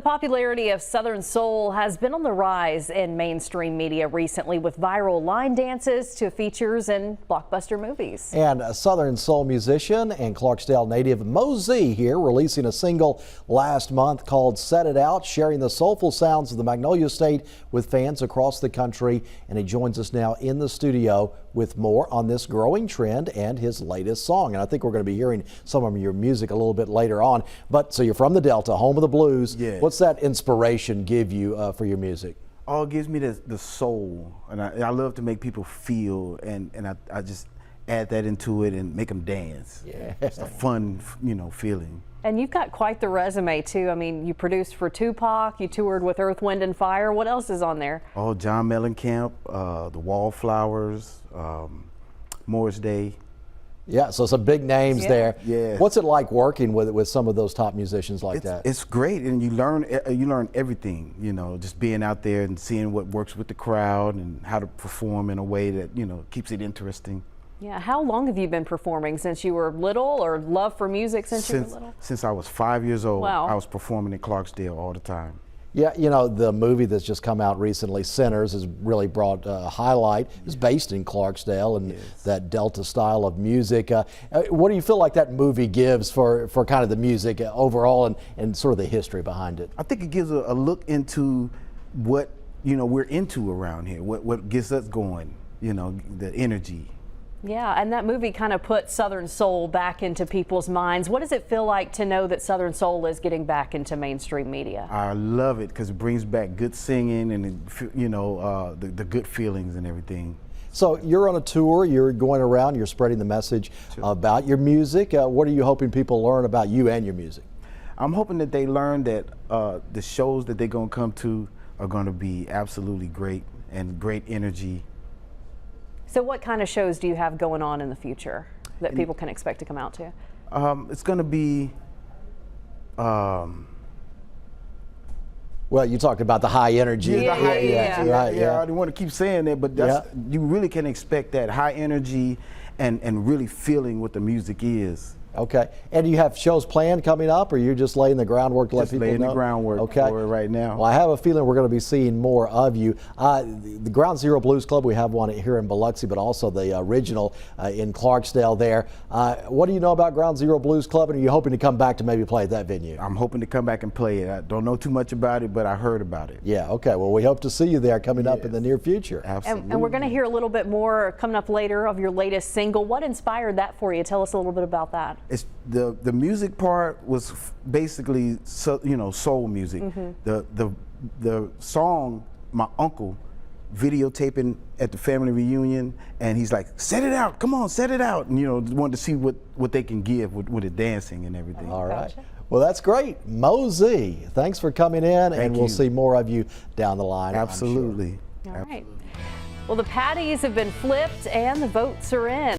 The popularity of Southern soul has been on the rise in mainstream media recently, with viral line dances to features in blockbuster movies. And a Southern soul musician and Clarksdale native Moe Z here, releasing a single last month called Set It Out, sharing the soulful sounds of the Magnolia State with fans across the country. And he joins us now in the studio with more on this growing trend and his latest song. And I think we're going to be hearing some of your music a little bit later on. But so you're from the Delta, home of the blues. Yeah. What's that inspiration give you for your music? Oh, it gives me the soul, and I love to make people feel, and I just add that into it and make them dance. Yeah. It's a fun, feeling. And you've got quite the resume too. I mean, you produced for Tupac, you toured with Earth, Wind and Fire. What else is on there? Oh, John Mellencamp, the Wallflowers, Morris Day. Yeah, so some big names there. Yeah. What's it like working with some of those top musicians like that? It's great, and you learn everything. Just being out there and seeing what works with the crowd and how to perform in a way that keeps it interesting. Yeah, how long have you been performing? Since you were little, or love for music since you were little? Since I was 5 years old. Wow. I was performing in Clarksdale all the time. Yeah, the movie that's just come out recently, Sinners, has really brought a highlight. It's based in Clarksdale and that Delta style of music. What do you feel like that movie gives for kind of the music overall and sort of the history behind it? I think it gives a look into what we're into around here, what gets us going, the energy. Yeah, and that movie kind of put Southern soul back into people's minds. What does it feel like to know that Southern soul is getting back into mainstream media? I love it because it brings back good singing and the good feelings and everything. So you're on a tour, you're going around, you're spreading the message about your music. What are you hoping people learn about you and your music? I'm hoping that they learn that the shows that they're going to come to are going to be absolutely great and great energy. So what kind of shows do you have going on in the future that people can expect to come out to? It's going to be, well, you talked about the high energy. Yeah, I don't want to keep saying that, but you really can expect that high energy and really feeling what the music is. Okay. And do you have shows planned coming up, or you're just laying the groundwork to let people know? Just laying the groundwork for it right now. Well, I have a feeling we're going to be seeing more of you. The Ground Zero Blues Club, we have one here in Biloxi, but also the original in Clarksdale there. What do you know about Ground Zero Blues Club, and are you hoping to come back to maybe play at that venue? I'm hoping to come back and play it. I don't know too much about it, but I heard about it. Yeah, okay. Well, we hope to see you there coming up in the near future. Absolutely. And we're going to hear a little bit more coming up later of your latest single. What inspired that for you? Tell us a little bit about that. It's the music part was basically soul music. The song, my uncle videotaping at the family reunion, and he's like, "Set it out, come on, set it out," and wanted to see what they can give with the dancing and everything. All right. Well, that's great. Moe Z, thanks for coming in, and we'll see more of you down the line. Absolutely. All right. Well, the patties have been flipped and the votes are in.